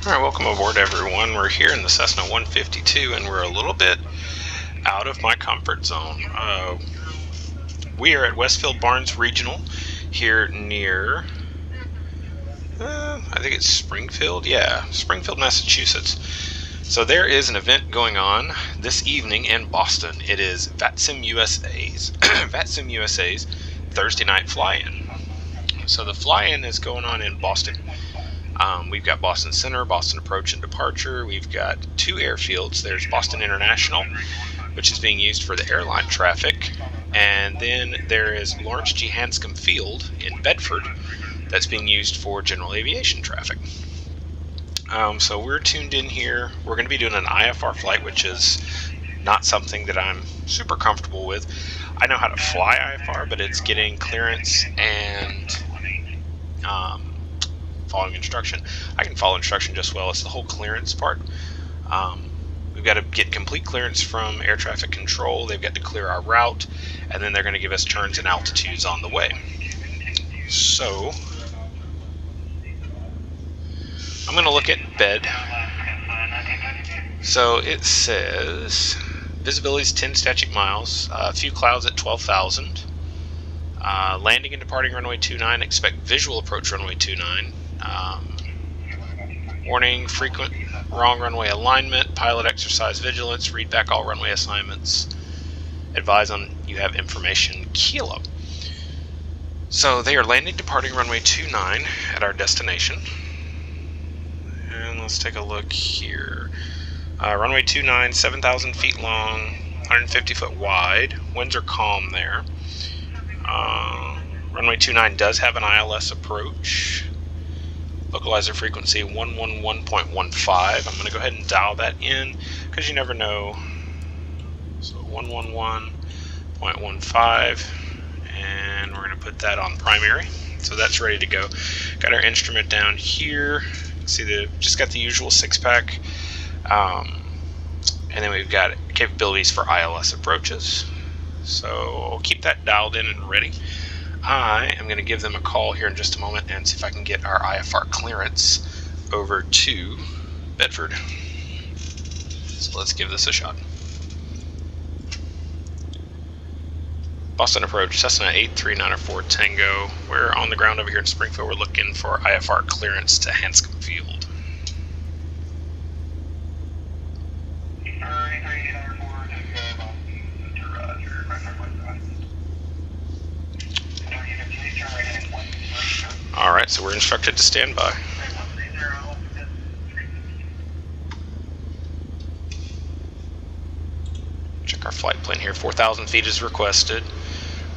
Alright, welcome aboard everyone. We're here in the Cessna 152 and we're a little bit out of my comfort zone. We are at Westfield Barnes Regional here near, I think it's Springfield? Yeah, Springfield, Massachusetts. So there is an event going on this evening in Boston. It is Vatsim USA's Vatsim USA's Thursday night fly-in. So the fly-in is going on in Boston. We've got Boston Center, Boston Approach and Departure. We've got two airfields. There's Boston International, which is being used for the airline traffic. And then there is Lawrence G. Hanscom Field in Bedford that's being used for general aviation traffic. So we're tuned in here. We're going to be doing an IFR flight, which is not something that I'm super comfortable with. I know how to fly IFR, but it's getting clearance and following instruction. I can follow instruction just well. It's the whole clearance part. We've got to get complete clearance from air traffic control. They've got to clear our route, and then they're going to give us turns and altitudes on the way. So I'm going to look at bed. So it says visibility is 10 static miles, a few clouds at 12,000. Landing and departing runway 29, expect visual approach runway 29. Warning, frequent wrong runway alignment, pilot exercise vigilance, read back all runway assignments, advise on you have information, keel up. So they are landing, departing runway 29 at our destination. And let's take a look here. Runway 29, 7,000 feet long, 150 foot wide. Winds are calm there. Runway 29 does have an ILS approach. Localizer frequency 111.15. I'm going to go ahead and dial that in because you never know. So 111.15, and we're going to put that on primary. So that's ready to go. Got our instrument down here. See, just got the usual 6-pack. And then we've got capabilities for ILS approaches. So I'll keep that dialed in and ready. I am going to give them a call here in just a moment and see if I can get our IFR clearance over to Bedford. So let's give this a shot. Boston Approach, Cessna 8394 Tango. We're on the ground over here in Springfield. We're looking for IFR clearance to Hanscom Field. Alright, so we're instructed to stand by. Check our flight plan here. 4,000 feet is requested.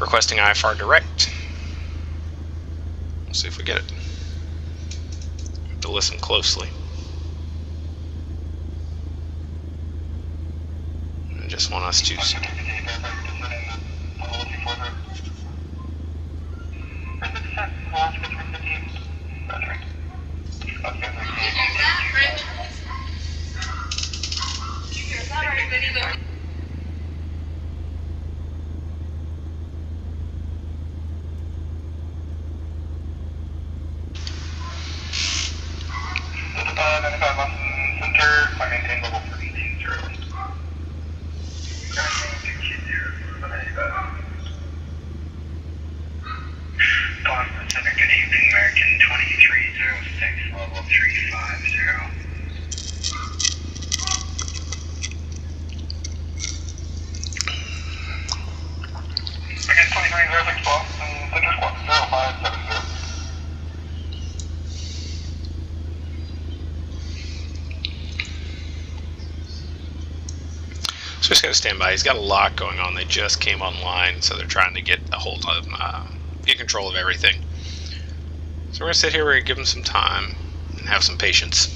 Requesting IFR direct. We'll see if we get it. Have to listen closely. I just want us to... So just got to stand by. He's got a lot going on. They just came online, so they're trying to get a hold of, get control of everything. So we're going to sit here, we're going to give them some time and have some patience.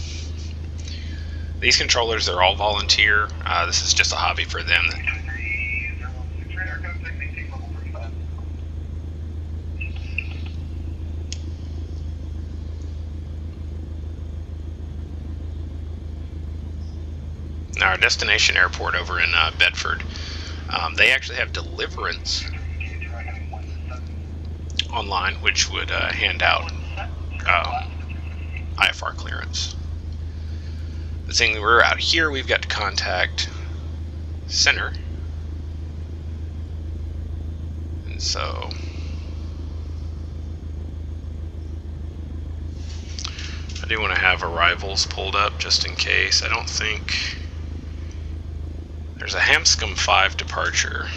These controllers, they're all volunteer. This is just a hobby for them. Now our destination airport over in Bedford, they actually have Deliverance online, which would hand out IFR clearance. The thing we're out here, we've got to contact center. And so I do want to have arrivals pulled up just in case. I don't think there's a Hanscom 5 departure.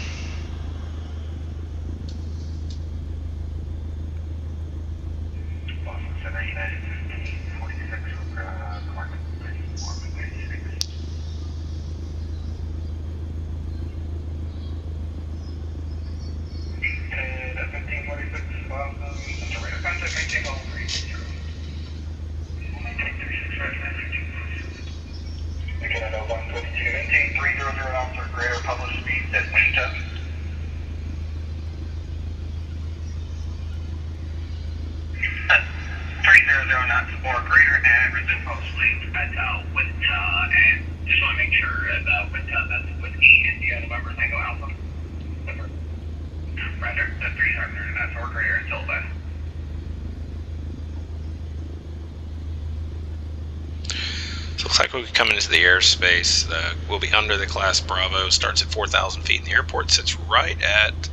Looks like we could come into the airspace. We'll be under the class Bravo. Starts at 4,000 feet, and the airport sits right at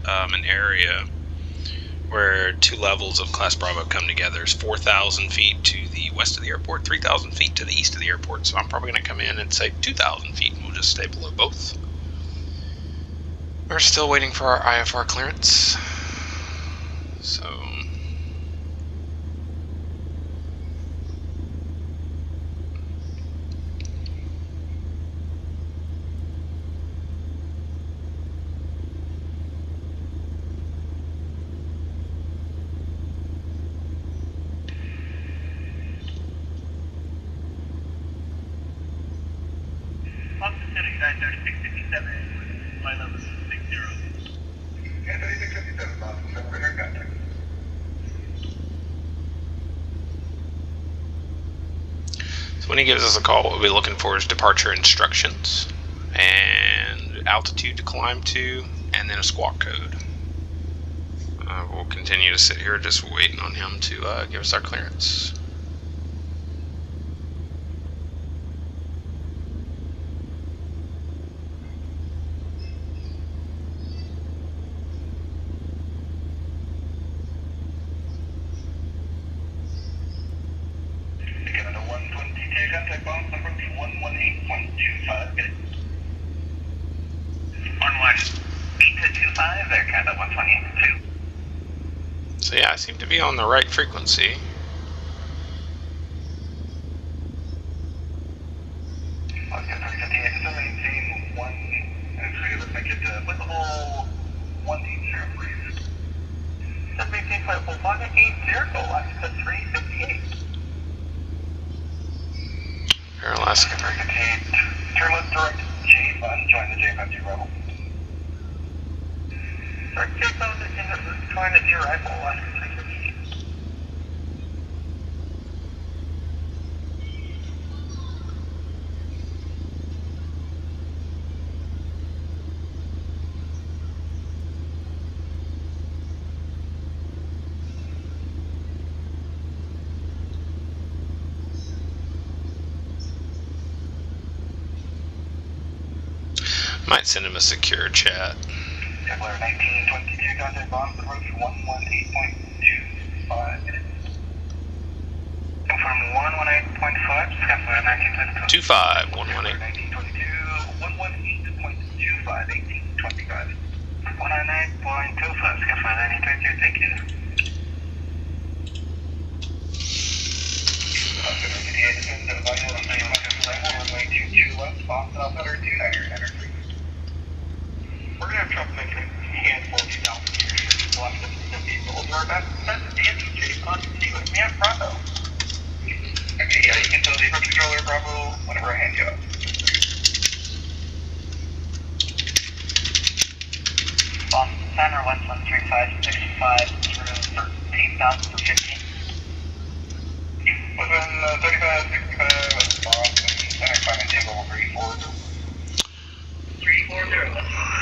an area where two levels of class Bravo come together. It's 4,000 feet to the west of the airport, 3,000 feet to the east of the airport. So I'm probably going to come in and say 2,000 feet, and we'll just stay below both. We're still waiting for our IFR clearance. So when he gives us a call, what we'll be looking for is departure instructions and altitude to climb to, and then a squawk code. We'll continue to sit here just waiting on him to give us our clearance. So yeah, I seem to be on the right frequency. Air Alaska. Turn left direct J1, join the J52 Rebel. Direct J1, join the G Rifle, Alaska 358. Might send him a secure chat. Kepler 1922, contact bomb approach 118.25 minutes. Confirm 118.5, Kepler 1922. 25, 118. 1922, 118.25, 1825. 119.25, Kepler 1922, thank you. Runway 22 left, Boston, Alpha 29er, enter 3. We're going to have trouble making a handful of these altitudes. We'll have to hold our best. That's Andy J. Continue with me at Bravo. Okay, yeah, you can tell the approach controller Bravo whenever I hand you up. Boston Center, 1135, 65 through 13,000 for 15. Within 35, 65, Boston Center, climbing table 340. 340, let's go 35.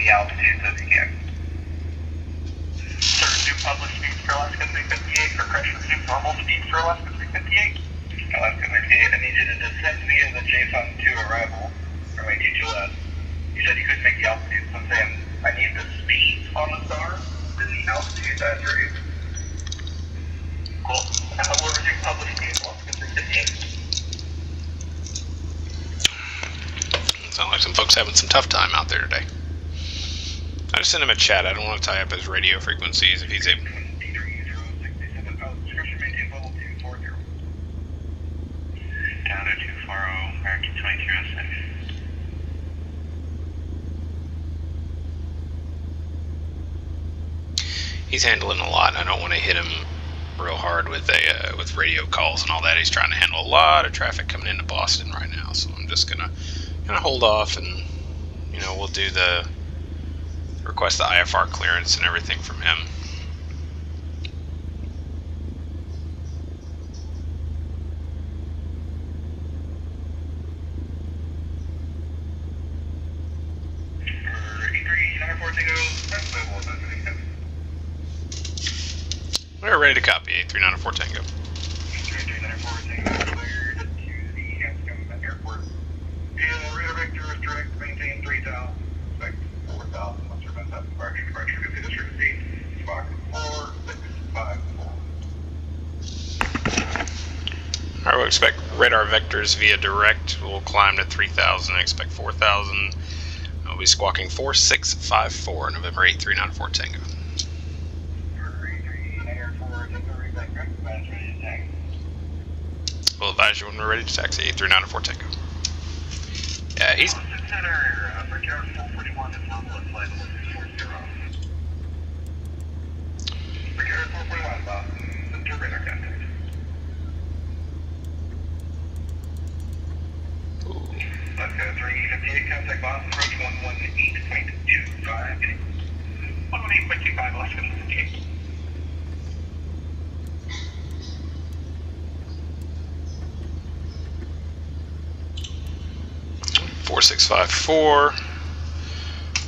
the altitudes as you can. Sir, resume public speeds for Alaska 358 for correction, resume normal speeds for Alaska 358. Alaska 358, I need you to descend via the JSON 2 arrival from ATHLS. You said you couldn't make the altitude, so I'm saying I need the speed on the star and the altitude as raised. Cool. And we'll resume public speeds for Alaska 358. Sound like some folks having some tough time out there today. I just sent him a chat. I don't want to tie up his radio frequencies if he's able. Down to 240, American 2206. He's handling a lot. I don't want to hit him real hard with with radio calls and all that. He's trying to handle a lot of traffic coming into Boston right now, so I'm just gonna kind of hold off, and we'll do the request the IFR clearance and everything from him. We're ready to copy. 8394 Tango. 8394 Tango, cleared to the Hanscom Airport. Yeah, radar vector is direct, maintain 3,000, expect 4,000, once you're done that departure, good to the speed, Spock 4654. Alright, we'll expect radar vectors via direct. We'll climb to 3,000, expect 4,000. We'll be squawking 4654, November 8394 Tango. We'll advise you when we're ready to taxi. 8394 Tango. Yeah, he's. Ooh. Let's go 358, contact Boston, approach 118.25. 118.25, Alaska 358. 4654.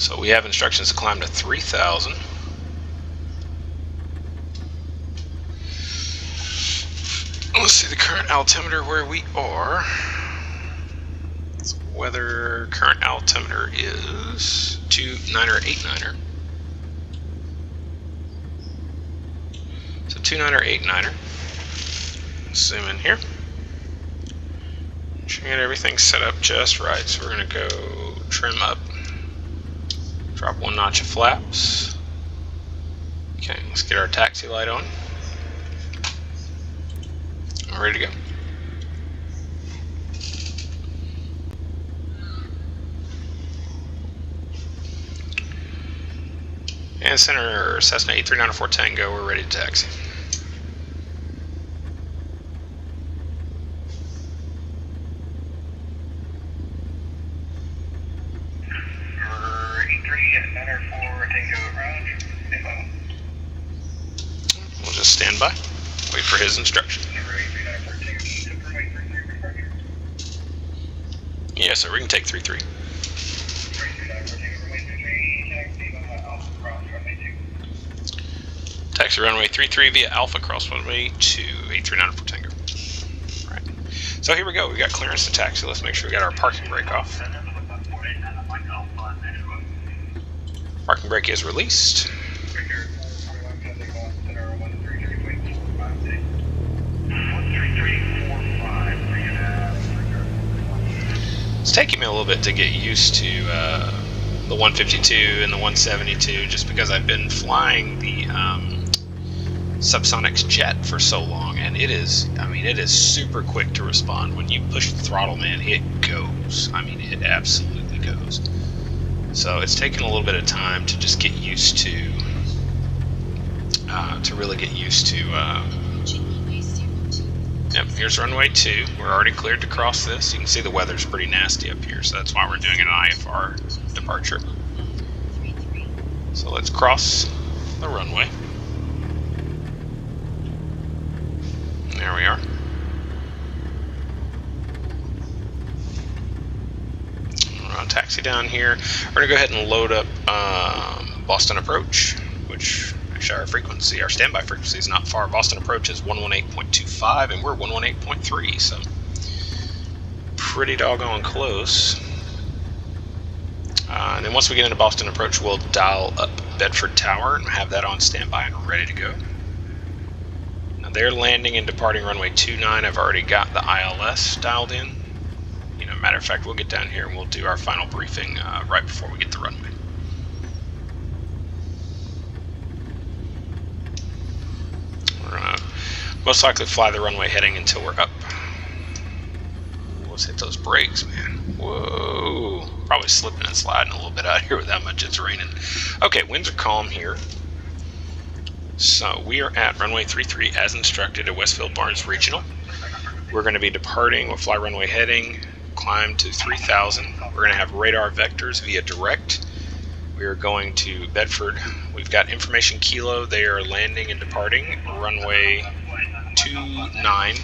So we have instructions to climb to 3,000. Let's see the current altimeter where we are. So weather current altimeter is 29er 89er. So 29er 89er. Zoom in here. Get everything set up just right, so we're going to go trim up, drop one notch of flaps. Okay, let's get our taxi light on. I'm ready to go. And center Cessna 8394 Tango, we're ready to taxi. We'll just stand by, wait for his instruction. Yes, sir, we can take 3-3. Taxi runway 33 via Alpha cross runway 2, 8394 Tango. Right. So here we go, we got clearance to taxi. Let's make sure we got our parking brake off. Parking brake is released. It's taking me a little bit to get used to the 152 and the 172, just because I've been flying the Subsonics jet for so long, and it is super quick to respond. When you push the throttle, man, it goes. I mean, it absolutely goes. So it's taken a little bit of time to just get used to really get used to. Yep, here's runway 2. We're already cleared to cross this. You can see the weather's pretty nasty up here, so that's why we're doing an IFR departure. So let's cross the runway. There we are. We're on taxi down here. We're going to go ahead and load up Boston Approach, which actually our standby frequency is not far. Boston Approach is 118.25, and we're 118.3, so pretty doggone close. And then once we get into Boston Approach, we'll dial up Bedford Tower and have that on standby and ready to go. Now they're landing and departing runway 29. I've already got the ILS dialed in. Matter of fact, we'll get down here and we'll do our final briefing right before we get the runway. We're gonna most likely fly the runway heading until we're up. Let's hit those brakes, man. Whoa. Probably slipping and sliding a little bit out here with how much it's raining. Okay, winds are calm here. So we are at runway 33 as instructed at Westfield Barnes Regional. We're going to be departing. We'll fly runway heading, climb to 3,000. We're going to have radar vectors via direct. We are going to Bedford. We've got information Kilo. They are landing and departing runway 29.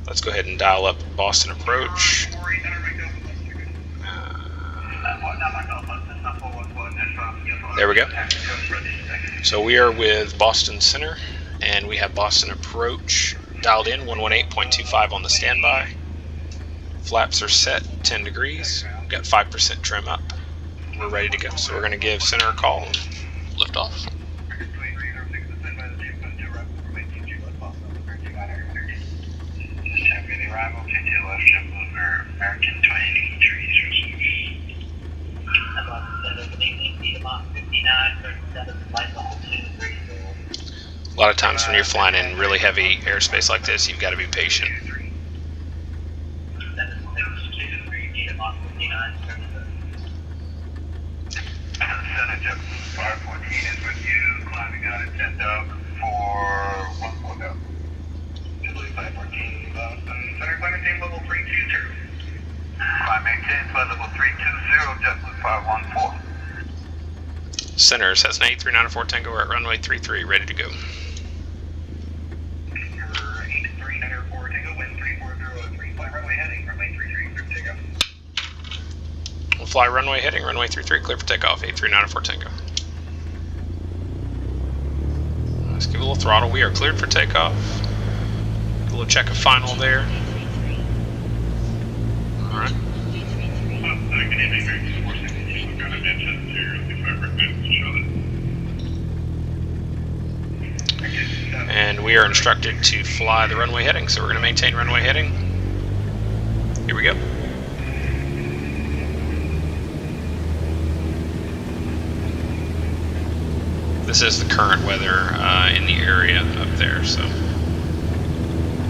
Let's go ahead and dial up Boston Approach. There we go. So we are with Boston Center, and we have Boston Approach dialed in, 118.25 on the standby. Flaps are set 10 degrees. We've got 5% trim up. We're ready to go. So we're going to give center a call and lift off. A lot of times when you're flying in really heavy airspace like this, you've got to be patient. Center, Cessna 8394 Tango, we're at runway 33, ready to go. 8394 Tango, wind 3403, fly runway heading, runway 33, clear for takeoff. We'll fly runway heading, runway 33, clear for takeoff, 8394 Tango. Let's give it a little throttle. We are cleared for takeoff. A little check of final there. Alright. And we are instructed to fly the runway heading, so we're going to maintain runway heading. Here we go. This is the current weather in the area up there, so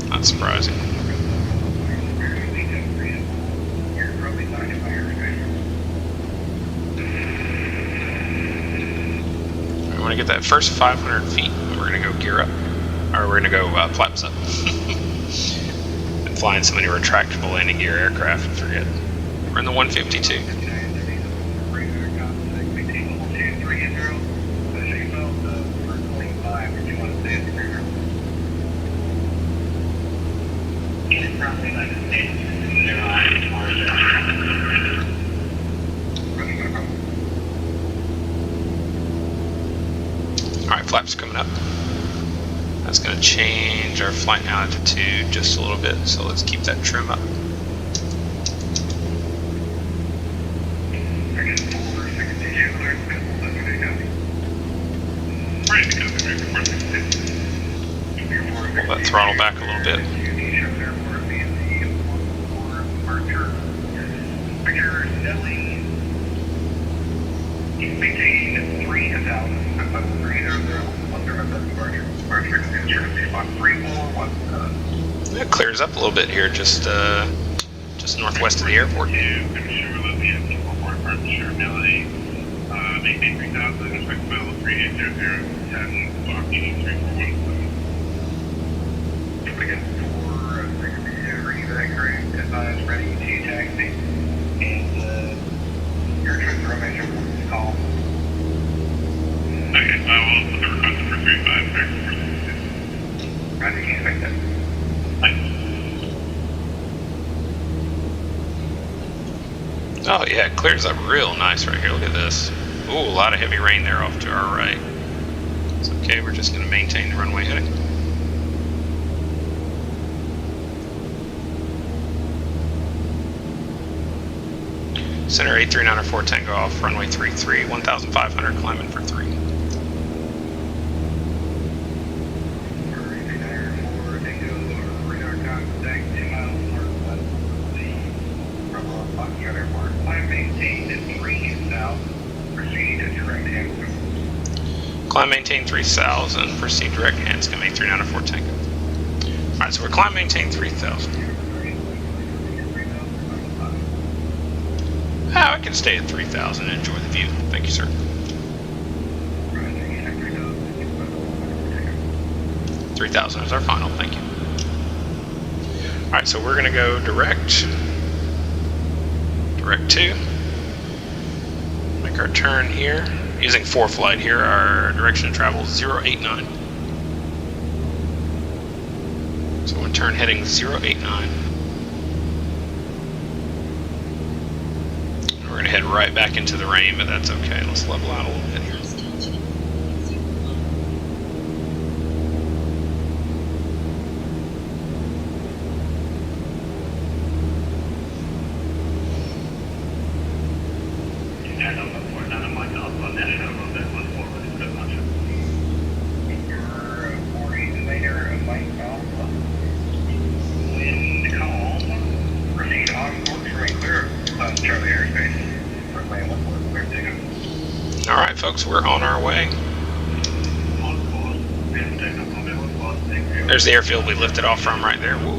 not surprising. I want to get that first 500 feet. We're going to go gear up, or we're going to go flaps up. Been flying so many retractable landing gear aircraft, I forget. We're in the 152. Alright, flaps coming up. That's going to change our flight altitude just a little bit, so let's keep that trim up. Pull that throttle back a little bit. It clears up a little bit here, just northwest of the airport. Oh yeah, it clears up real nice right here. Look at this. Ooh, a lot of heavy rain there off to our right. It's okay, we're just going to maintain the runway heading. Center 8394 Tango off, runway 33, 1,500, climbing for 3. Climb maintain 3 south and proceed direct hands, come 8394 Tango. Alright, so we're climb maintain 3,000. I can stay at 3,000 and enjoy the view. Thank you, sir. 3,000 is our final, thank you. Alright, so we're going to go direct 2. Make our turn here. Using 4-flight here, our direction of travel is 089. So we'll turn heading 089. We're going to head right back into the rain, but that's okay. Let's level out a little bit here. Alright folks, we're on our way. There's the airfield we lifted off from right there. Woo.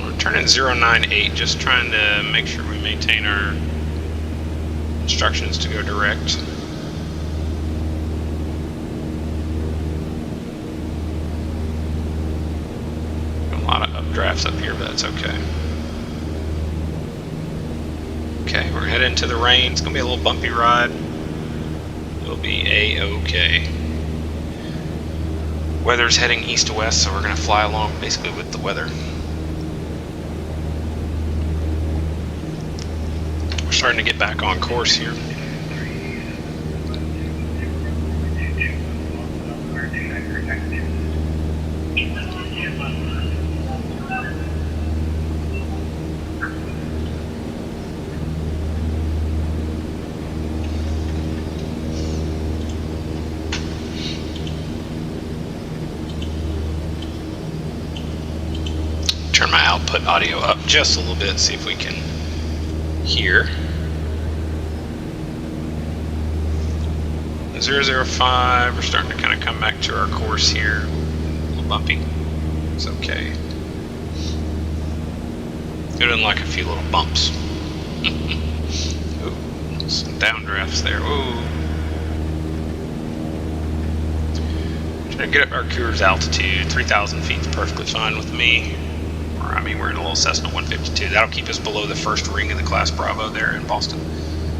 We're turning 098, just trying to make sure we maintain our instructions to go direct. Drafts up here, but that's okay. Okay, we're heading into the rain. It's gonna be a little bumpy ride. It'll be a-okay. Weather's heading east to west, so we're gonna fly along basically with the weather. We're starting to get back on course here. Turn my output audio up just a little bit, see if we can hear. 005, we're starting to kind of come back to our course here. A little bumpy. It's okay. Doing like a few little bumps. Ooh, some downdrafts there. Ooh. Trying to get up our cruise altitude. 3,000 feet is perfectly fine with me. I mean, we're in a little Cessna 152. That'll keep us below the first ring of the Class Bravo there in Boston.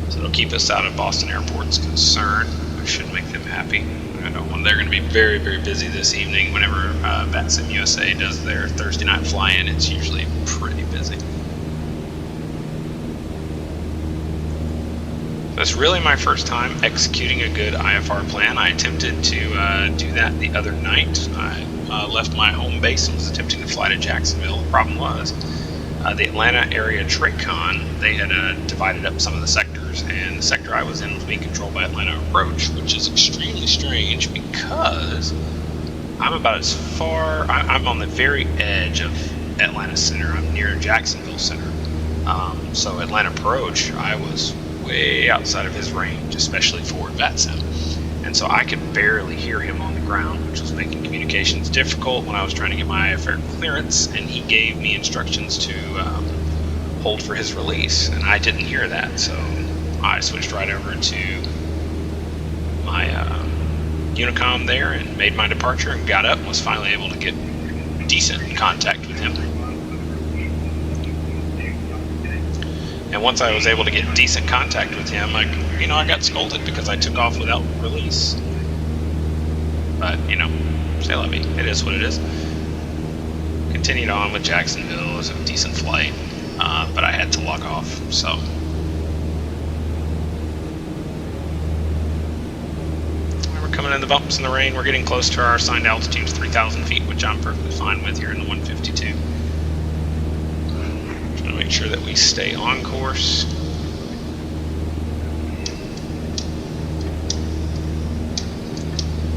So it'll keep us out of Boston Airport's concern, which should make them happy. I know they're going to be very, very busy this evening. Whenever Vatsim USA does their Thursday night fly-in, it's usually pretty busy. So it's really my first time executing a good IFR plan. I attempted to do that the other night. I left my home base and was attempting to fly to Jacksonville. The problem was the Atlanta area TradeCon, they had divided up some of the sectors, and the sector I was in was being controlled by Atlanta Approach, which is extremely strange because I'm about as far, I'm on the very edge of Atlanta Center. I'm near Jacksonville Center. So Atlanta Approach, I was way outside of his range, especially for Vatsim. And so I could barely hear him on the ground, which was making communications difficult when I was trying to get my IFR clearance, and he gave me instructions to hold for his release, and I didn't hear that, so I switched right over to my Unicom there and made my departure and got up and was finally able to get decent contact with him. And once I was able to get decent contact with him, I got scolded because I took off without release. But, you know, say la vie. It is what it is. Continued on with Jacksonville. It was a decent flight, but I had to log off, so. We're coming in the bumps in the rain. We're getting close to our assigned altitude of 3,000 feet, which I'm perfectly fine with here in the 152. Just going to make sure that we stay on course.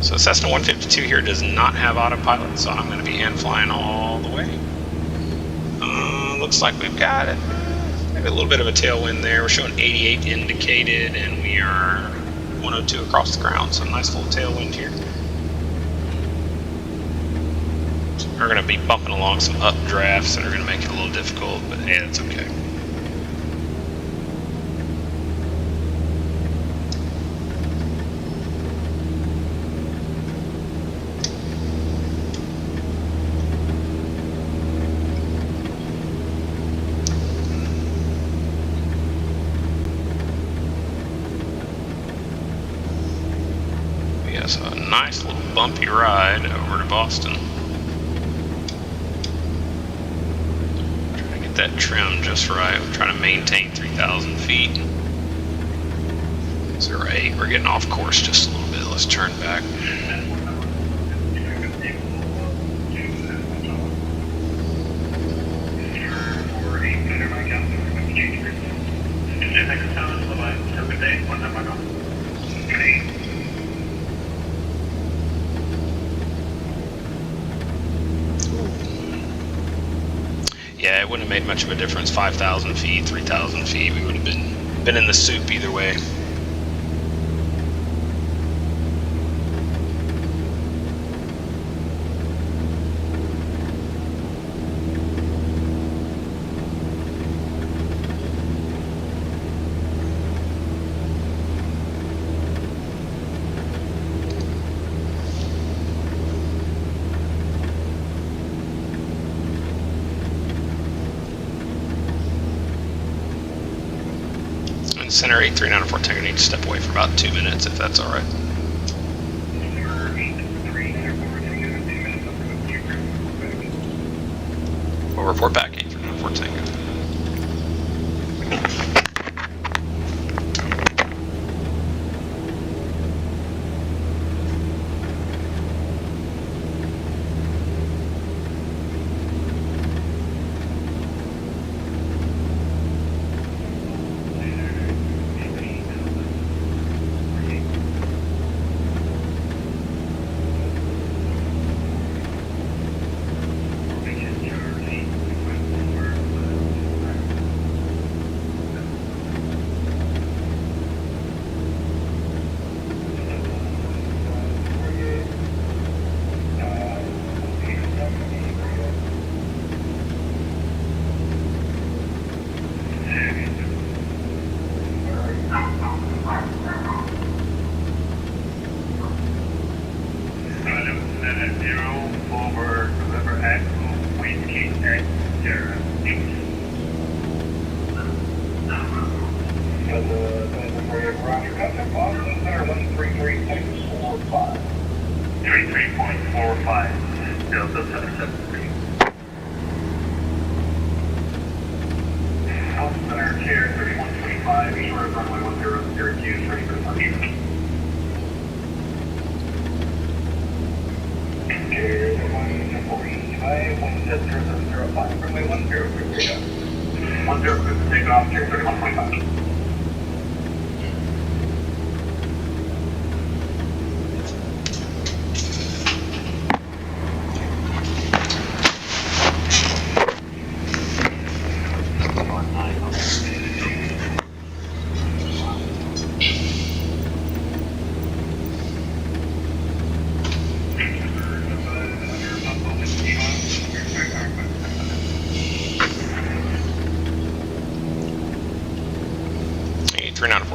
So Cessna 152 here does not have autopilot, so I'm going to be hand flying all the way. Looks like we've got it. Maybe a little bit of a tailwind there. We're showing 88 indicated, and we are 102 across the ground, so a nice little tailwind here. So we're going to be bumping along some updrafts that are going to make it a little difficult, but hey, that's okay. So a nice little bumpy ride over to Boston. Trying to get that trim just right. We're trying to maintain 3,000 feet. 08. We're getting off course just a little bit. Let's turn back. Yeah, it wouldn't have made much of a difference. 5,000 feet, 3,000 feet, we would have been in the soup either way. Center 8394 Tango needs to step away for about 2 minutes, if that's alright. We'll report back 8394 Tango.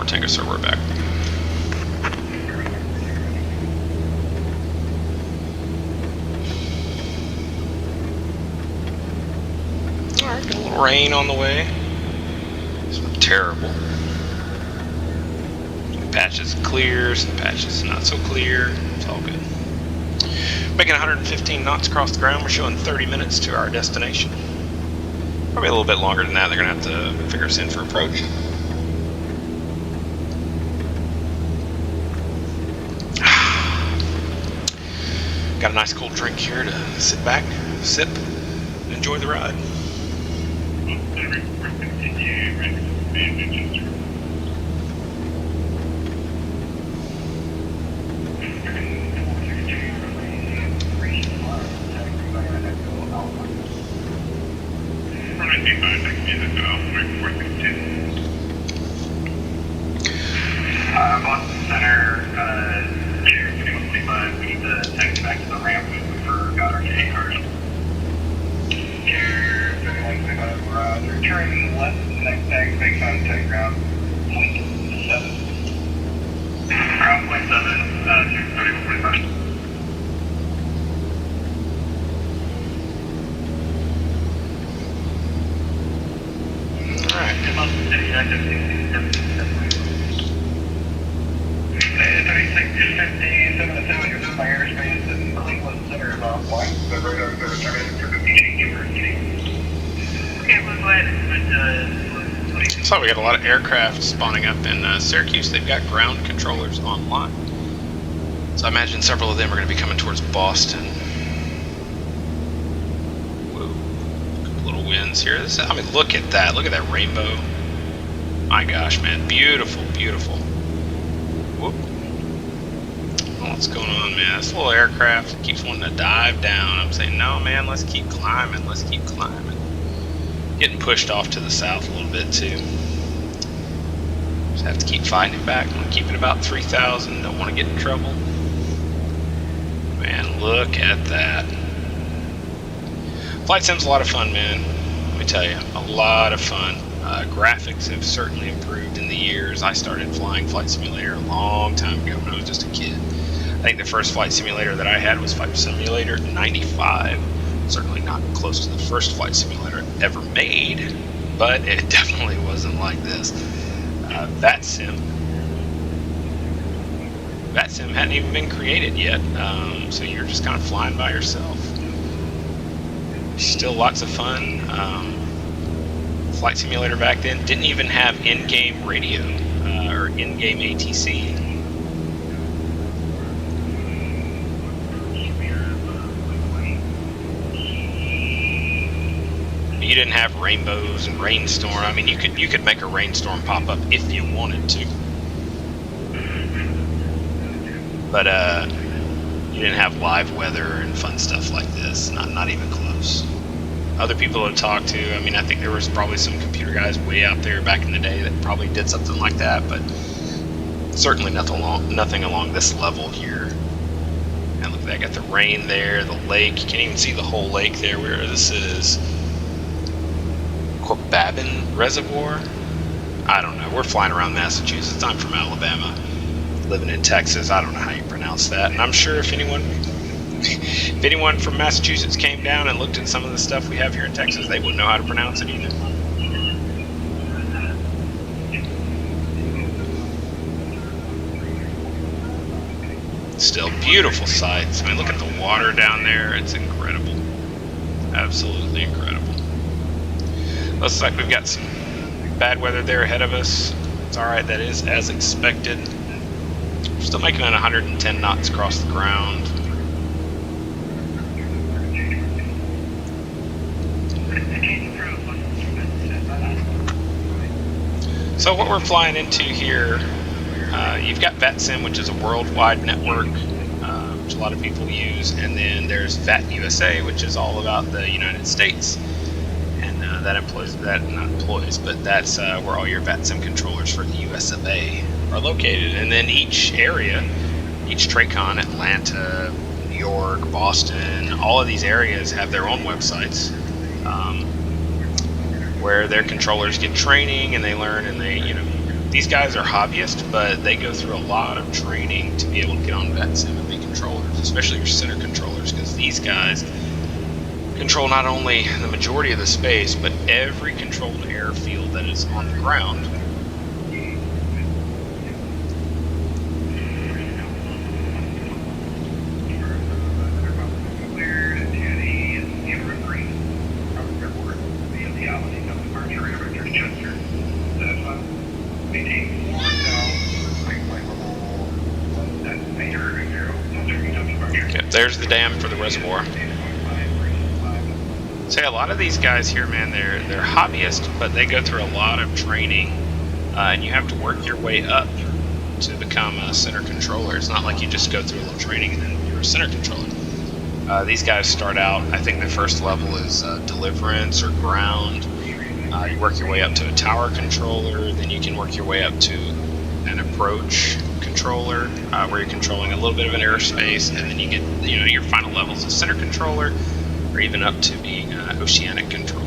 Tango, sir, we're back. Alright, got a little rain on the way. Some terrible. Some patches clear, some patches not so clear. It's all good. Making 115 knots across the ground. We're showing 30 minutes to our destination. Probably a little bit longer than that. They're going to have to figure us in for approach. Got a nice cold drink here to sit back, sip, and enjoy the ride. Boston Center, Chair 225, we need to text back to the ramp for Goddard A cars. Chair 225, we're turning left, next tag, big contact ground, 0.7. Ground 0.7, Chair 3145. Alright. Boston City, active 3657, you're doing my airspace, and Cleveland Center is offline. The radar is returning for the change emergency. Okay, we'll go ahead. So we got a lot of aircraft spawning up in Syracuse. They've got ground controllers online. So I imagine several of them are going to be coming towards Boston. Whoa. Couple little winds here. I mean, look at that. Look at that rainbow. My gosh, man. Beautiful, beautiful. Whoop. What's going on, man? This little aircraft keeps wanting to dive down. I'm saying, no, man, let's keep climbing. Let's keep climbing. Getting pushed off to the south a little bit, too. Just have to keep fighting it back. Want to keep it about 3,000. Don't want to get in trouble. Man, look at that. Flight sim's a lot of fun, man. Let me tell you, a lot of fun. Graphics have certainly improved in the years. I started flying Flight Simulator a long time ago when I was just a kid. I think the first Flight Simulator that I had was Flight Simulator 95. Certainly not close to the first Flight Simulator ever made, but it definitely wasn't like this. Vatsim hadn't even been created yet, so you're just kind of flying by yourself. Still lots of fun. Flight Simulator back then didn't even have in-game radio or in-game ATC. You didn't have rainbows and rainstorm. I mean, you could make a rainstorm pop up if you wanted to, but you didn't have live weather and fun stuff like this. Not even close. Other people to talk to. I mean, I think there was probably some computer guys way out there back in the day that probably did something like that, but certainly nothing along this level here. And look, I got the rain there, the lake. You can't even see the whole lake there where this is. Babin Reservoir? I don't know. We're flying around Massachusetts. I'm from Alabama, living in Texas. I don't know how you pronounce that. And I'm sure if anyone from Massachusetts came down and looked at some of the stuff we have here in Texas, they wouldn't know how to pronounce it either. Still beautiful sights. I mean, look at the water down there. It's incredible. Absolutely incredible. Looks like we've got some bad weather there ahead of us. It's alright, that is as expected. We're still making it 110 knots across the ground. So what we're flying into here, you've got Vatsim, which is a worldwide network, which a lot of people use, and then there's Vat USA, which is all about the United States. That's where all your Vatsim controllers for the US of A are located. And then each area, each TRACON, Atlanta, New York, Boston, all of these areas have their own websites where their controllers get training and they learn, and these guys are hobbyists, but they go through a lot of training to be able to get on Vatsim and be controllers, especially your center controllers, because these guys control not only the majority of the space, but every controlled airfield that is on the ground. There's the dam for the reservoir. So yeah, a lot of these guys here, man, they're hobbyists, but they go through a lot of training, and you have to work your way up to become a center controller. It's not like you just go through a little training and then you're a center controller. These guys start out, I think the first level is deliverance or ground. You work your way up to a tower controller, then you can work your way up to an approach controller, where you're controlling a little bit of an airspace, and then you get, your final levels of center controller, or even up to being an oceanic controller.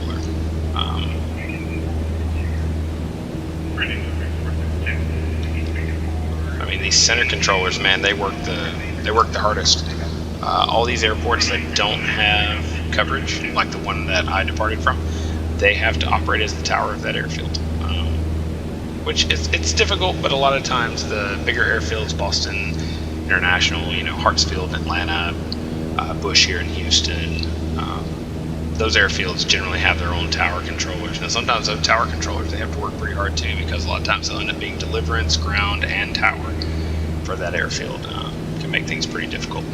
I mean, these center controllers, man, they work the hardest. All these airports that don't have coverage, like the one that I departed from, they have to operate as the tower of that airfield, which it's difficult, but a lot of times the bigger airfields, Boston International, Hartsfield, Atlanta, Bush here in Houston, those airfields generally have their own tower controllers. Now sometimes those tower controllers, they have to work pretty hard too, because a lot of times they'll end up being deliverance, ground, and tower for that airfield. Can make things pretty difficult.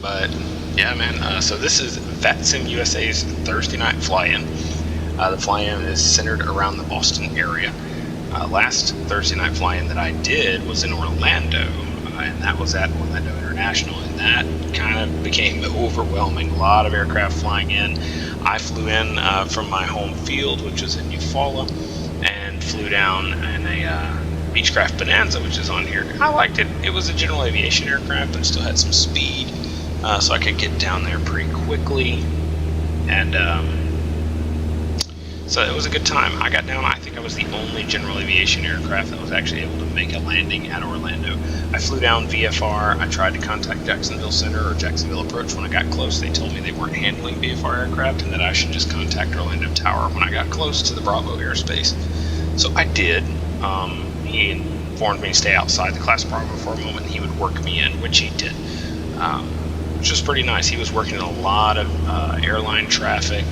But yeah, man, so this is Vatsim USA's Thursday night fly-in. The fly-in is centered around the Boston area. Last Thursday night fly-in that I did was in Orlando, and that was at Orlando International, and that kind of became overwhelming. A lot of aircraft flying in. I flew in from my home field, which is in Eufaula, and flew down in a Beechcraft Bonanza, which is on here. I liked it. It was a general aviation aircraft, but it still had some speed, so I could get down there pretty quickly, and so it was a good time. I got down. I think I was the only general aviation aircraft that was actually able to make a landing at Orlando. I flew down VFR. I tried to contact Jacksonville Center or Jacksonville Approach. When I got close, they told me they weren't handling VFR aircraft and that I should just contact Orlando Tower when I got close to the Bravo airspace. So I did. He informed me to stay outside the Class Bravo for a moment, and he would work me in, which he did, which was pretty nice. He was working in a lot of airline traffic,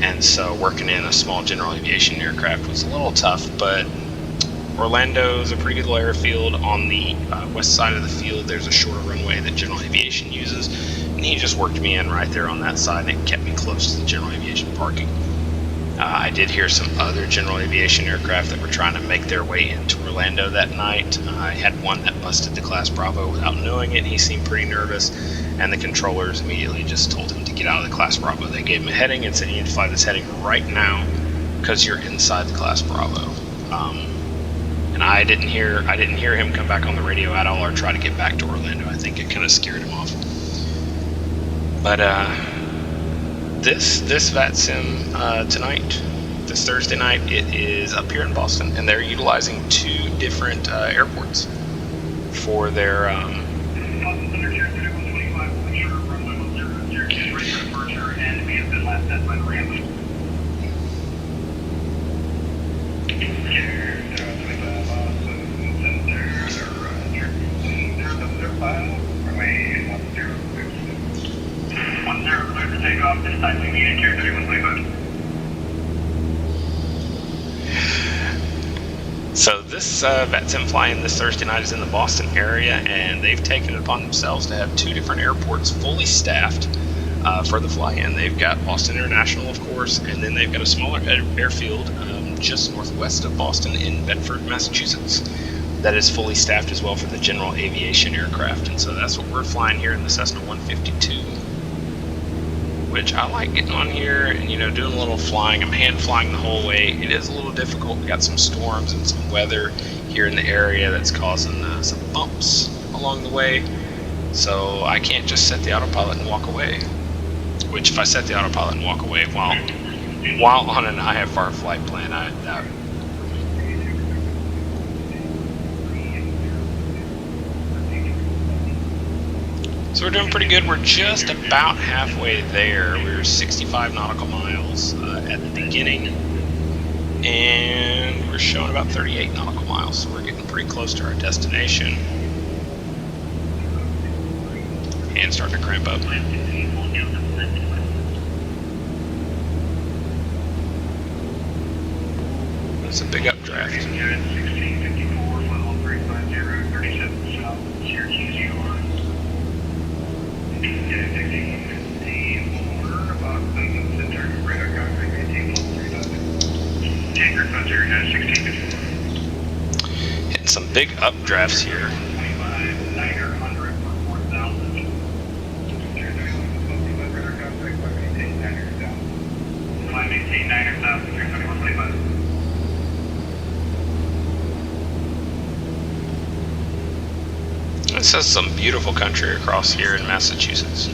and so working in a small general aviation aircraft was a little tough, but Orlando's a pretty good airfield. On the west side of the field, there's a shorter runway that general aviation uses, and he just worked me in right there on that side, and it kept me close to the general aviation parking. I did hear some other general aviation aircraft that were trying to make their way into Orlando that night. I had one that busted the Class Bravo without knowing it. He seemed pretty nervous, and the controllers immediately just told him to get out of the Class Bravo. They gave him a heading and said, you need to fly this heading right now because you're inside the Class Bravo. And I didn't hear him come back on the radio at all or try to get back to Orlando. I think it kind of scared him off. But this Vatsim tonight, this Thursday night, it is up here in Boston, and they're utilizing 2 different airports for their So this Vatsim fly-in this Thursday night is in the Boston area, and they've taken it upon themselves to have 2 different airports fully staffed for the fly-in. They've got Boston International, of course, and then they've got a smaller airfield just northwest of Boston in Bedford, Massachusetts, that is fully staffed as well for the general aviation aircraft. And so that's what we're flying here in the Cessna 152, which I like getting on here and, doing a little flying. I'm hand flying the whole way. It is a little difficult. We got some storms and some weather here in the area that's causing some bumps along the way. So I can't just set the autopilot and walk away, which if I set the autopilot and walk away while on an IFR flight plan, so we're doing pretty good. We're just about halfway there. We're 65 nautical miles at the beginning, and we're showing about 38 nautical miles, so we're getting pretty close to our destination. Hands starting to cramp up. It's a big updraft. Hitting some big updrafts here. This has some beautiful country across here in Massachusetts.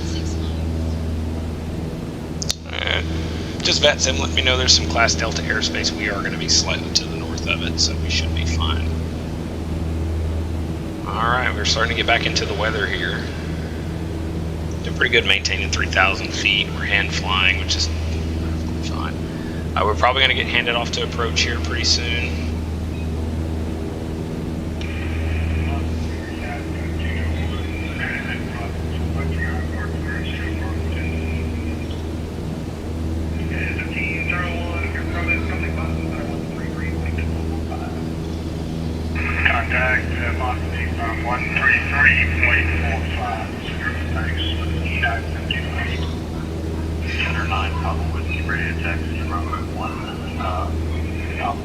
Just VATSIM let me know there's some Class Delta airspace. We are going to be slightly to the north of it, so we should be fine. Alright, we're starting to get back into the weather here. Doing pretty good maintaining 3,000 feet. We're hand flying, which is fine. We're probably going to get handed off to approach here pretty soon. Contact velocity from 133.45. Thanks. 9 Papa Whiskey Radio taxi from 1 Alpha.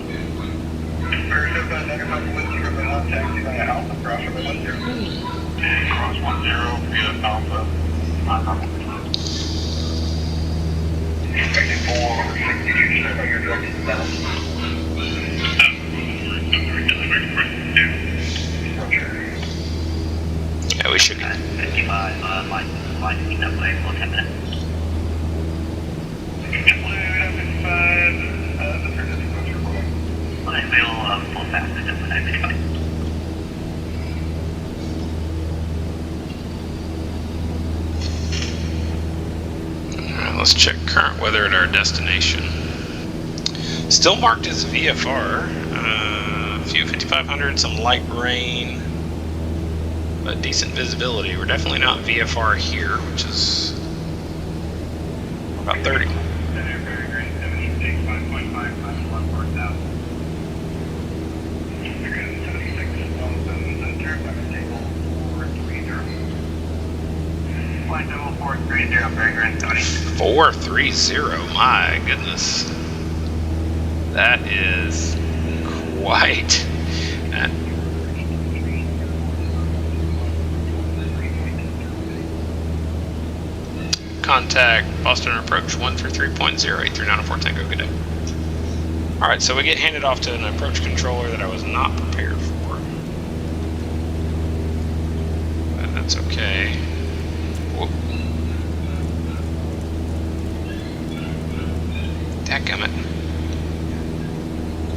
First up, another Papa Whiskey from 1 taxi by Alpha, cross from 10. Cross 10 via Alpha. Expected 462 on your direction south. Yeah, we should be. 55, line that way for 10 minutes. I feel full fast at 55. Let's check current weather at our destination. Still marked as VFR. A few 5,500, some light rain, but decent visibility. We're definitely not VFR here, which is about 30. Flight 430, Vagrant 70. 430, my goodness. That is quite. Contact Boston approach 133.083904 Tango. Good day. Alright, so we get handed off to an approach controller that I was not prepared for. But that's okay. Whoop. Dadgummit.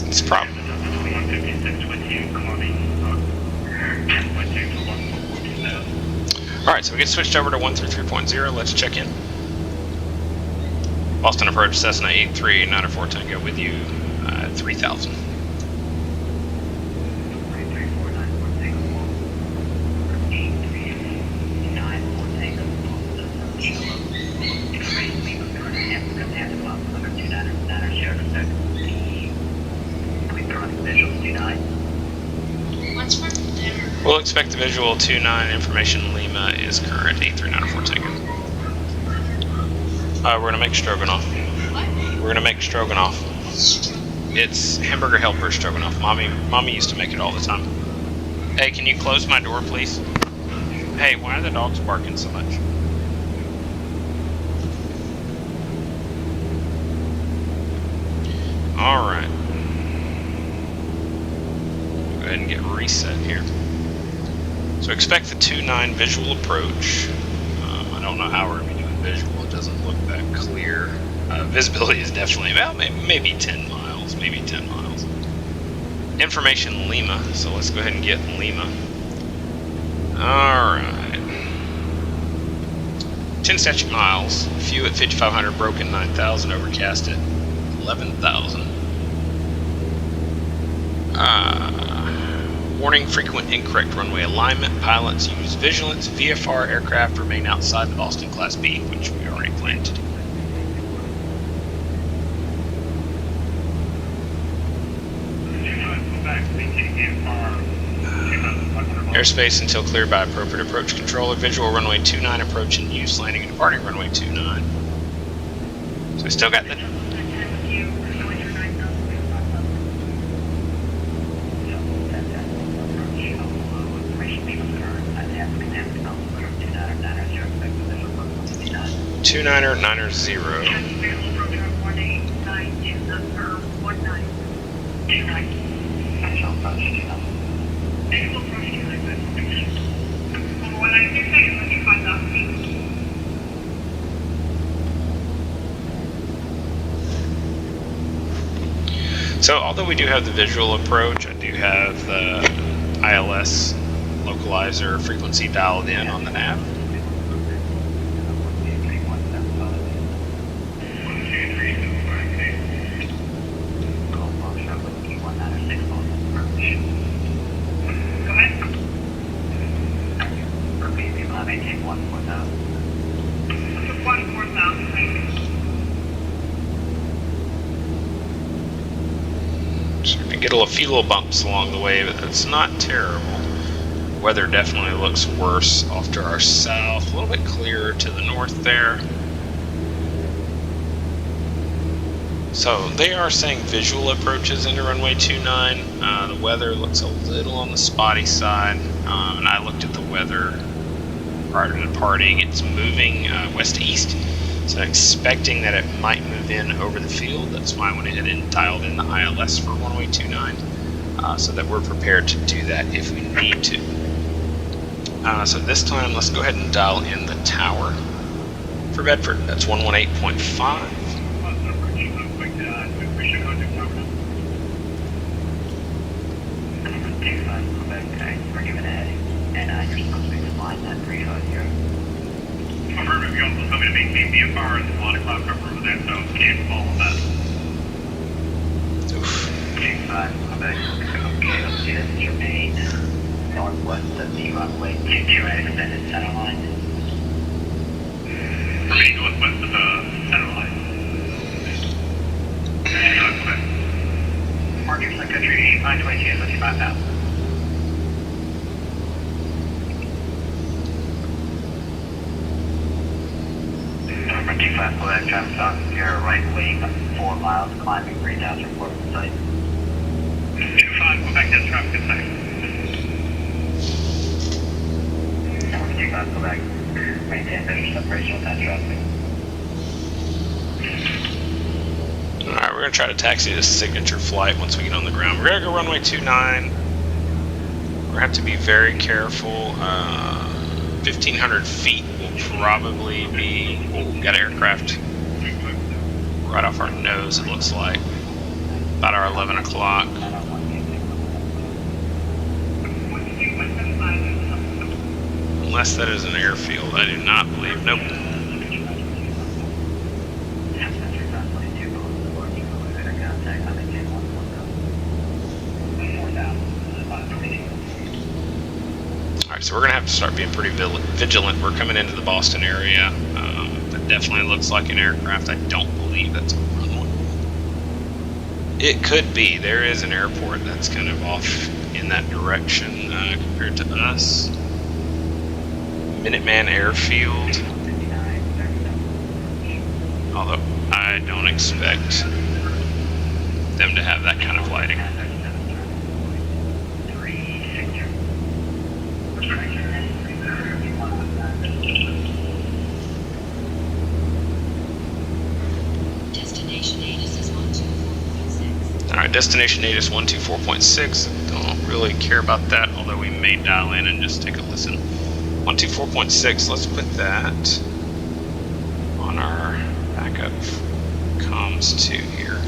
It's a problem. 156 with you, climbing 10.2 to 1.2. Alright, so we get switched over to 133.0. Let's check in. Boston approach Cessna 8394 Tango with you, 3,000. We'll expect the visual 29. Information Lima is current 8394 Tango. We're gonna make stroganoff. What? We're gonna make stroganoff. It's hamburger helper stroganoff. Mommy used to make it all the time. Hey, can you close my door, please? Hey, why are the dogs barking so much? All right. Go ahead and get reset here. So expect the 2-9 visual approach. I don't know how we're going to be doing visual. It doesn't look that clear. Visibility is definitely, well, maybe 10 miles. Maybe 10 miles. Information Lima. So let's go ahead and get Lima. Alright. 10 statute miles. Few at 5,500. Broken 9,000. Overcast at 11,000. Warning, frequent incorrect runway alignment. Pilots use vigilance. VFR aircraft remain outside the Boston Class B, which we already planned to do. Airspace until cleared by appropriate approach controller. Visual runway 29 approach in use. Landing and departing runway 29. So we still got the... 29er, 9er, 0. Visual approach on 1892, or 1929. Visual approach 29. Visual approach 29. 196 seconds, 55,000 feet. So although we do have the visual approach, I do have the ILS localizer frequency dialed in on the nav. Get a few little bumps along the way, but it's not terrible. Weather definitely looks worse off to our south, a little bit clearer to the north there. So they are saying visual approaches into runway 29. The weather looks a little on the spotty side, and I looked at the weather prior to departing. It's moving west to east, so I'm expecting that it might move in over the field. That's why I went ahead and dialed in the ILS for runway 29, so that we're prepared to do that if we need to. So this time, let's go ahead and dial in the tower for Bedford. That's 118.5. We're giving a heading, and you're supposed to be flying that 350. Affirmative, you also told me to maintain VFR and there's a lot of cloud cover over there, so can't follow that. King 5, Quebec, okay, let's see, this is your main northwest of the runway 22 at extended center line. Remain northwest of the center line. Quebec. Markings on country 922, 55,000. Number 25 Quebec, traffic south, your right wing, 4 miles, climbing 3,000, report on site. 25 Quebec, has traffic in sight. Number 25 Quebec, maintain visual separation with that traffic. Alright, we're going to try to taxi this signature flight once we get on the ground. We're going to go runway 29. We're going to have to be very careful. 1,500 feet will probably be... Oh, we've got aircraft right off our nose, it looks like. About our 11 o'clock. Unless that is an airfield, I do not believe. Nope. Alright, so we're going to have to start being pretty vigilant. We're coming into the Boston area. That definitely looks like an aircraft. I don't believe that's a runway. It could be. There is an airport that's kind of off in that direction compared to us. Minuteman Airfield. Although I don't expect them to have that kind of lighting. Alright, destination 8 is 124.6. Don't really care about that, although we may dial in and just take a listen. 124.6, let's put that on our backup comms 2 here.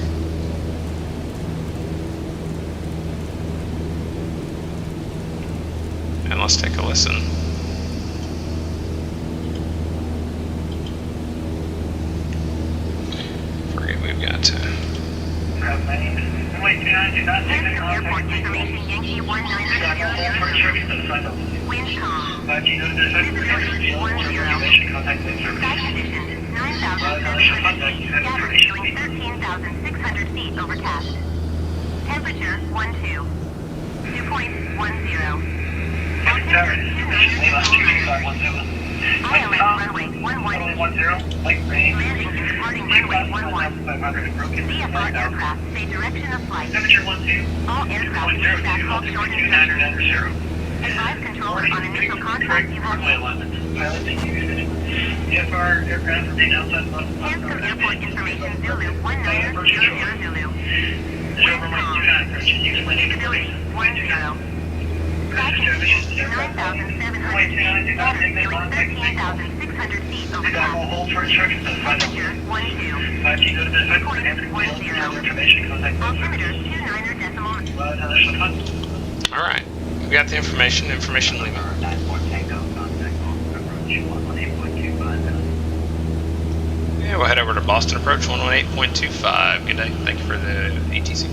And let's take a listen. Forget we've got to... Airport information, Yankee 19000. Wind calm. Visibility 10. Sky conditions 9,700 feet. Scattering showing 13,600 feet overcast. Temperature 12. Dew point 10. Altimeter 29. ILS runway 11. Landing and departing runway 11. VFR aircraft, say direction of flight. All aircraft use that halt short instructions. Advise controller on initial contact you have made. VFR aircraft remain outside Boston. Hanscom Airport information Zulu 1900 Zulu. Visual runway 29 approaching. Use landing Visibility 10. Flight Distribution. altitude 9,700 feet. Water nearly 13,600 feet over Lead on cap. hold for instructions and find out. Temperature 12. 5G notified for Anthony Wheels. Information contact. Altimeter 29 decimal. All right, we got the information. Information Lima. 94 Tango, contact approach 118.25. Yeah, we'll head over to Boston Approach 118.25. Good day. Thank you for the ATC.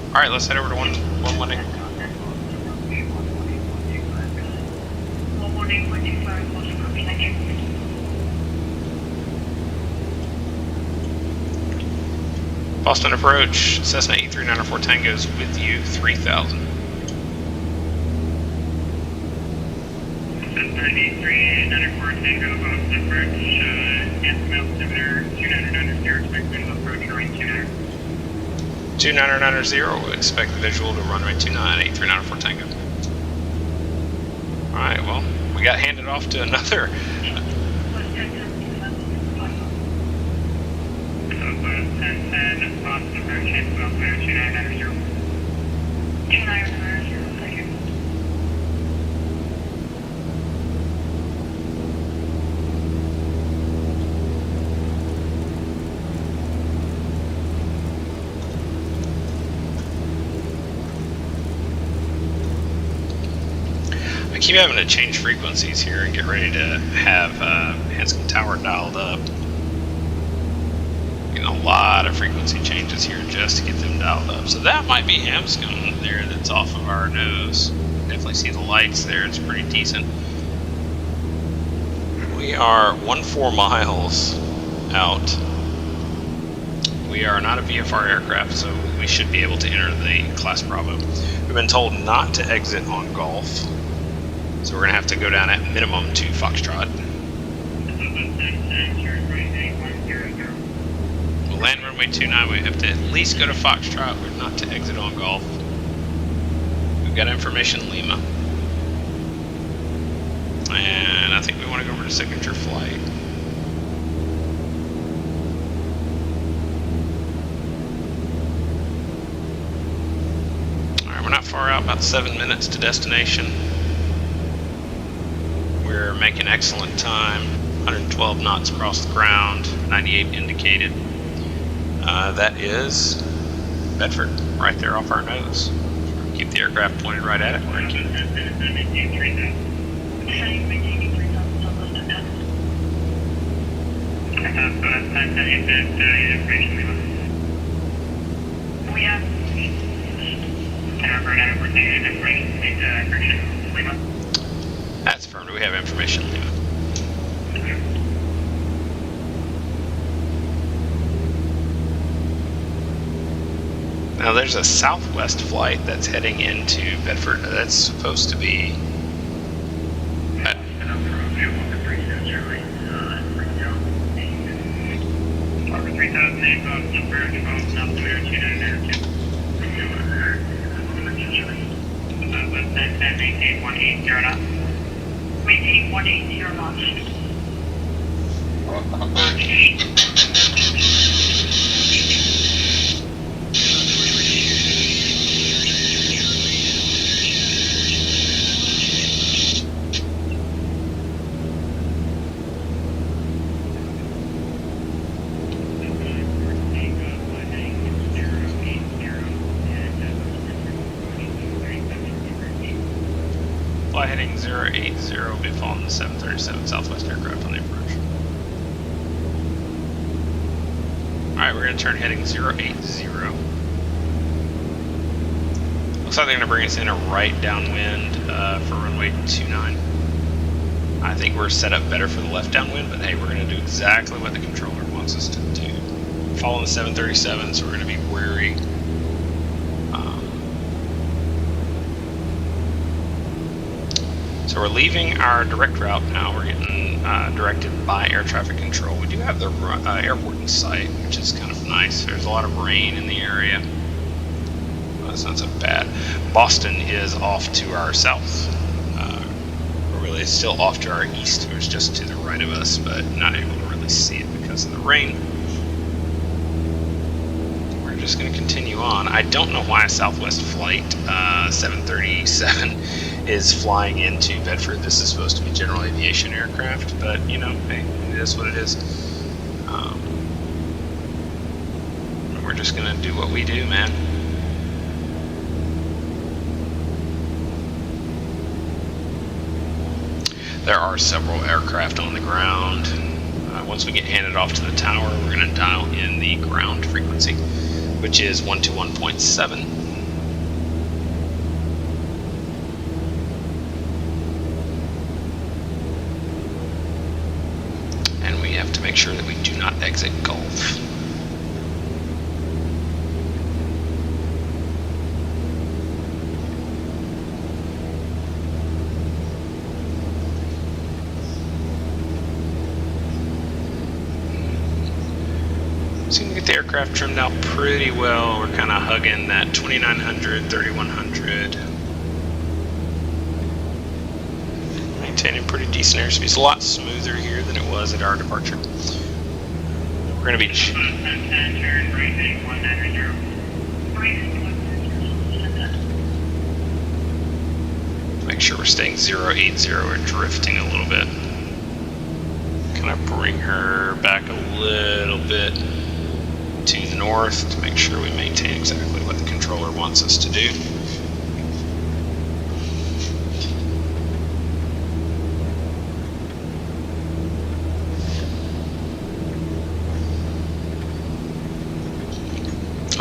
All right, let's head over to 118. 118.25, Boston Approach, thank you. Boston Approach, Cessna 8394 Tango's with you, 3000. Cessna 8394 Tango, Boston Approach, Hanscom altimeter 2990, expect visual approach runway 29. 2990, we'll expect the visual to runway 29, 8394 Tango. All right, well, we got handed off to another. Boston Approach, Hanscom altimeter 2990. 2990, thank you. I keep having to change frequencies here and get ready to have Hanscom Tower dialed up. Getting a lot of frequency changes here just to get them dialed up. So that might be Hanscom there that's off of our nose. Definitely see the lights there, it's pretty decent. We are 14 miles out. We are not a VFR aircraft, so we should be able to enter the Class Bravo. We've been told not to exit on Golf. So we're going to have to go down at minimum to Foxtrot. We'll land runway 29. We have to at least go to Foxtrot. We're not to exit on Golf. We've got information Lima. And I think we want to go over to signature flight. Alright, we're not far out, about 7 minutes to destination. We're making excellent time, 112 knots across the ground, 98 indicated. That is Bedford, right there off our nose. Keep the aircraft pointed right at it. We're gonna keep That's affirmed. We have information Lima. Now there's a southwest flight that's heading into Bedford. That's supposed to be Maintain 180 knots. fly heading 080, will be following the 737 Southwest aircraft on the approach. Alright, we're going to turn heading 080. Looks like they're going to bring us in a right downwind for runway 29. I think we're set up better for the left downwind, but hey, we're going to do exactly what the controller wants us to do. Following the 737, so we're going to be wary. So we're leaving our direct route now. We're getting directed by air traffic control. We do have the airport in sight, which is kind of nice. There's a lot of rain in the area. Well, that's not so bad. Boston is off to our south. We're really is still off to our east. It was just to the right of us, but not able to really see it because of the rain. We're just going to continue on. I don't know why a Southwest flight 737 is flying into Bedford. This is supposed to be general aviation aircraft, but you know, hey, it is what it is. We're just going to do what we do, man. There are several aircraft on the ground. Once we get handed off to the tower, we're going to dial in the ground frequency, which is 121.7. And we have to make sure that we do not exit Gulf. So you can get the aircraft trimmed out pretty well. We're kind of hugging that 2900, 3100. Maintaining pretty decent airspeed. It's a lot smoother here than it was at our departure. We're going to be... Make sure we're staying 080 or drifting a little bit. Kind of bring her back a little bit to the north to make sure we maintain exactly what the controller wants us to do.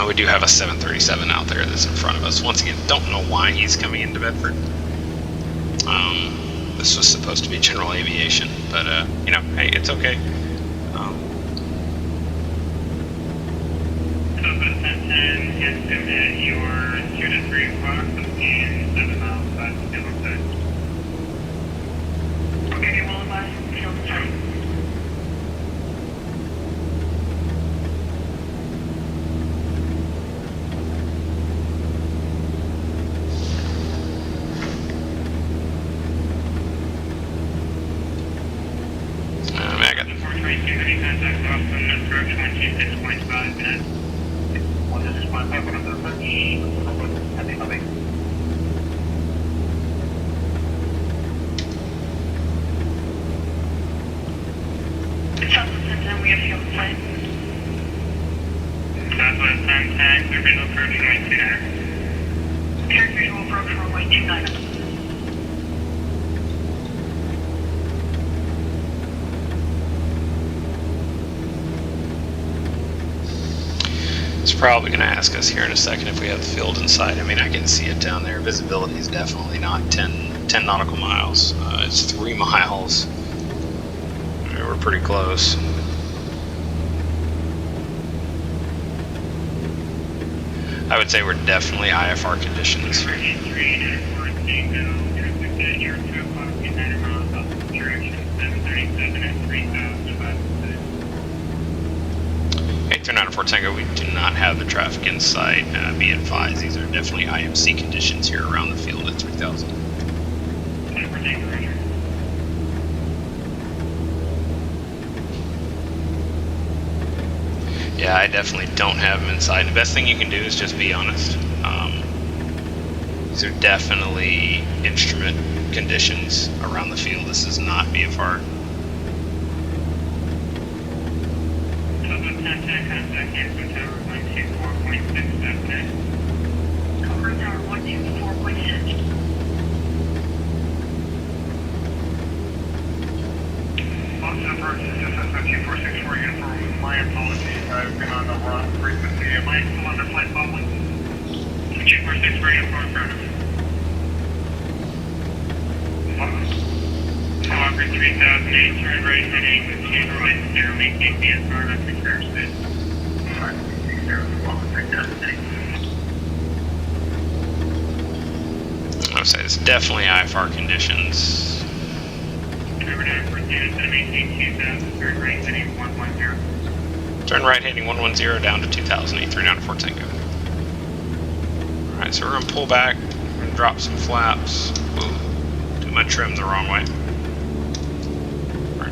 We do have a 737 out there that's in front of us. Once again, don't know why he's coming into Bedford. This was supposed to be general aviation, but you know, hey, it's okay. It's probably going to ask us here in a second if we have the field in sight. I mean, I can see it down there. Visibility is definitely not 10 nautical miles. It's 3 miles. I mean, we're pretty close. I would say we're definitely IFR conditions. Fort Tango, we do not have the traffic in sight. Be advised, these are definitely IMC conditions here around the field at 3000. Yeah, I definitely don't have them in sight. The best thing you can do is just be honest. These are definitely instrument conditions around the field. This is not VFR. My apologies, I've been on the wrong frequency. Am I still on the flight following? 246 for uniform front. Walker 3008, turn right heading 2 right 0, maintain VSR, that's the curve space. Alright, 0, Walker 3008. I would say it's definitely IFR conditions. Cover 942, so maintain 2000, turn right heading 110. Turn right heading 110 down to 2000, 839 to Fort Tango. Alright, so we're going to pull back, we're going to drop some flaps. Whoa, did my trim the wrong way.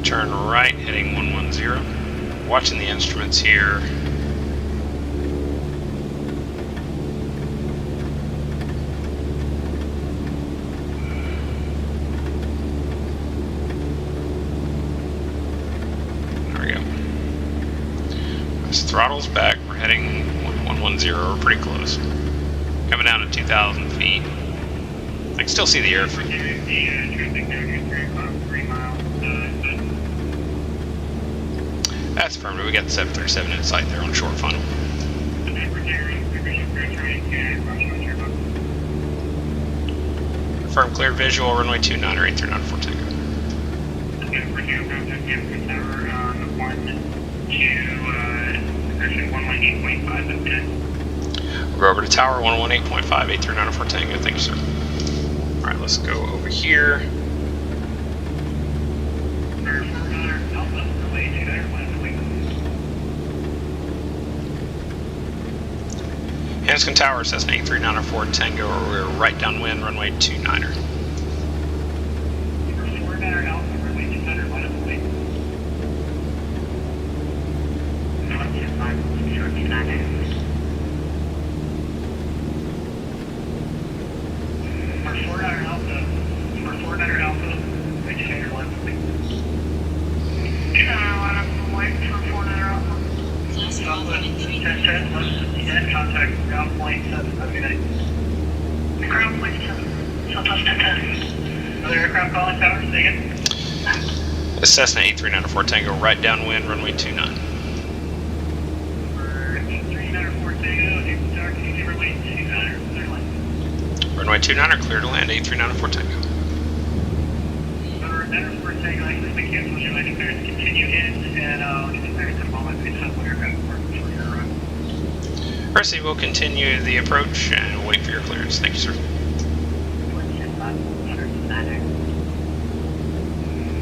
turn right, heading 110. Watching the instruments here. There we go. As throttle's back, we're heading 110, we're pretty close. Coming down to 2,000 feet. I can still see the air. That's affirmative. We got the 737 in sight there on short funnel. Confirm clear visual, runway 29 or 839 for Tango. We'll go over to tower 118.5, 839 for Tango. Thank you, sir. Alright, let's go over here. Hanscom Tower, Cessna 839 Tango, we're right downwind, runway 29er. Contact ground point 7, have a good night. Ground point 7, Southwest 1010. Other aircraft calling tower, say again. The Cessna 839 Tango, right downwind, runway 29. For 839 Tango, tower, can you give runway 29, clear line? Runway 29er, clear to land, 839 Tango. For Tango, actually, we cancel your landing clearance, continue in, and get the clearance in a moment, we just have one aircraft for your arrival. Percy will continue the approach and wait for your clearance. Thank you, sir.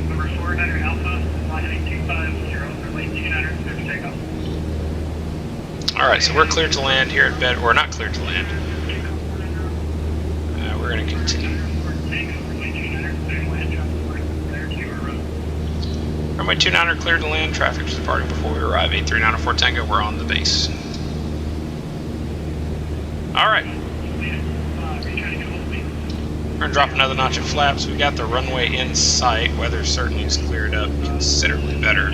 Number 4, Niner Alpha, heading 250, runway 29er, clear to takeoff. Alright, so we're cleared to land here at bed, or not cleared to land. We're going to continue. Runway 29er cleared to land, traffic is departing before we arrive, 839 Tango, we're on the base. Alright. We're going to drop another notch of flaps. We got the runway in sight. Weather certainly is cleared up considerably better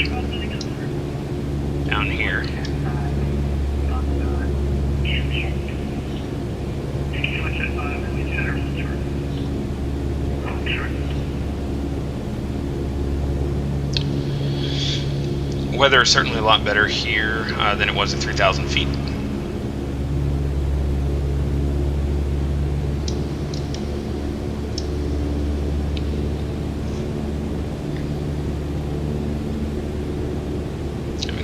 down here. Weather is certainly a lot better here than it was at 3,000 feet.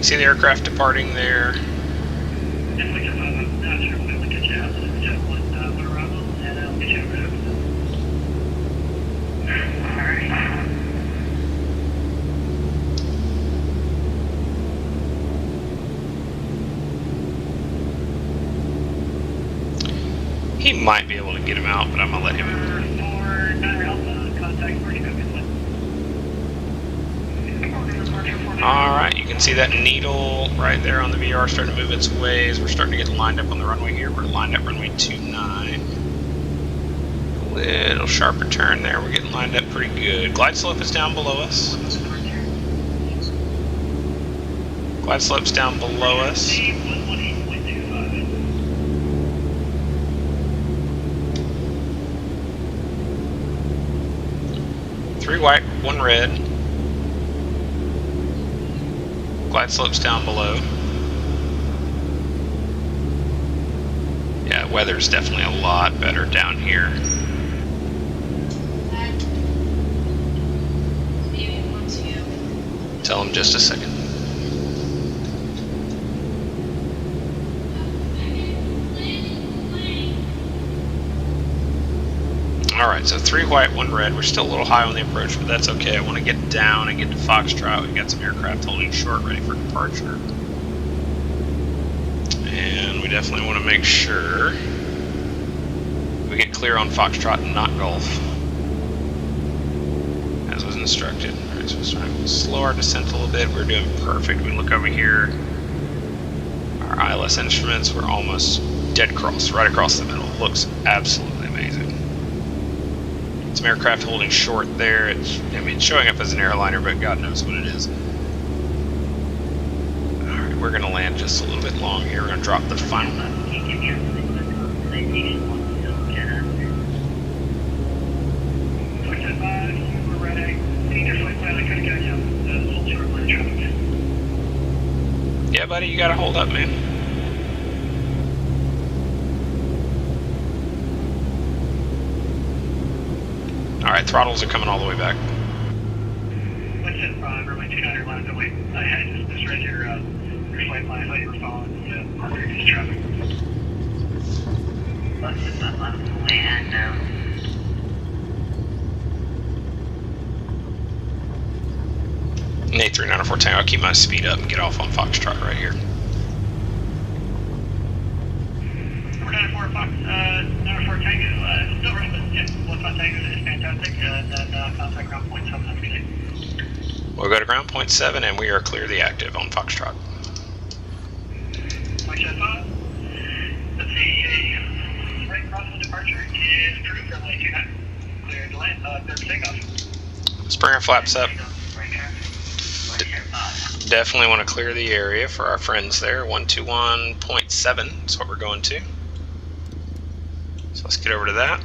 See the aircraft departing there. He might be able to get him out, but I'm gonna let him. Alright, you can see that needle right there on the VR starting to move its ways. We're starting to get lined up on the runway here. We're lined up runway 29. A little sharper turn there. We're getting lined up pretty good. Glide slope is down below us. Glide slope's down below us. Three white, one red. Glide slopes down below. Yeah, weather's definitely a lot better down here. Tell him just a second. Alright, so three white, one red. We're still a little high on the approach, but that's okay. I want to get down and get to Foxtrot. We've got some aircraft holding short, ready for departure. And we definitely want to make sure we get clear on Foxtrot and not Golf. As was instructed. Alright, so let's try to slow our descent a little bit. We're doing perfect. We look over here. Our ILS instruments, we're almost dead cross, right across the middle. Looks absolutely amazing. Some aircraft holding short there. It's, I mean, showing up as an airliner, but God knows what it is. Alright, we're going to land just a little bit long here. We're going to drop the final. Yeah, buddy, you got to hold up, man. Alright, throttles are coming all the way back. 175, runway 29 left away. I had this right here, your flight line. I thought you were following the previous traffic. Let's just not left away and down. Nate 394 Tango, I'll keep my speed up and get off on Foxtrot right here. 494 Fox, 94 Tango, still running, yeah, 15 Tango is fantastic, and then contact ground point 7 after you. We'll go to ground point 7 and we are clear the active on Foxtrot. Point 5, let's see, a right crossing departure is approved for runway 29. Clear to land, clear for takeoff. Springer flaps up. Right here. Definitely want to clear the area for our friends there. 121.7 is what we're going to. So let's get over to that.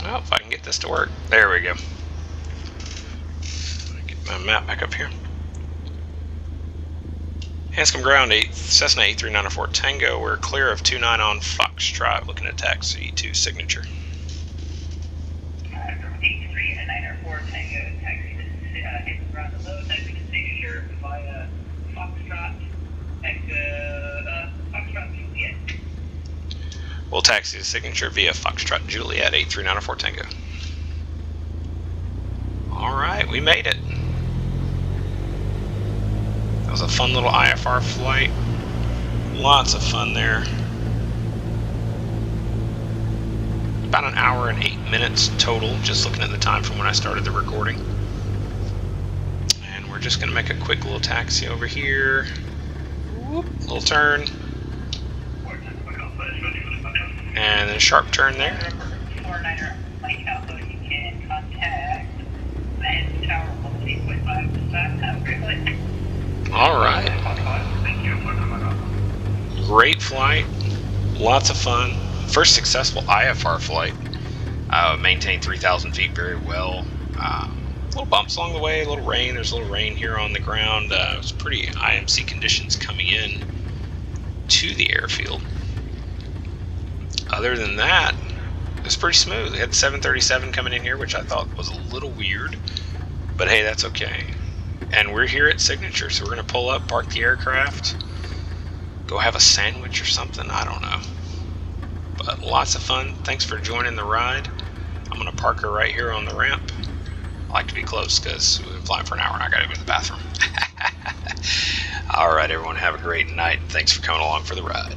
Well, if I can get this to work. There we go. My map back up here. Hanscom ground 8, Cessna 8394 Tango. We're clear of 29 on Foxtrot, looking at taxi to signature. 8394 Tango, taxi to Hanscom ground the low, taxi to signature via Foxtrot, Foxtrot Juliet. We'll taxi to signature via Foxtrot Juliet 8394 Tango. Alright, we made it. That was a fun little IFR flight. Lots of fun there. About an hour and 8 minutes total, just looking at the time from when I started the recording. And we're just going to make a quick little taxi over here. Whoop, little turn. And then a sharp turn there. 49er Mike Alpha, you can contact Land Tower 1.5 this time. Have a great flight. Alright. Thank you. Great flight. Lots of fun. First successful IFR flight. Maintained 3,000 feet very well. Little bumps along the way, a little rain. There's a little rain here on the ground. It was pretty IMC conditions coming in to the airfield. Other than that, it was pretty smooth. We had the 737 coming in here, which I thought was a little weird. But hey, that's okay. And we're here at Signature, so we're going to pull up, park the aircraft, go have a sandwich or something. I don't know. But lots of fun. Thanks for joining the ride. I'm going to park her right here on the ramp. I like to be close because we've been flying for an hour and I got to go to the bathroom. All right, everyone, have a great night. Thanks for coming along for the ride.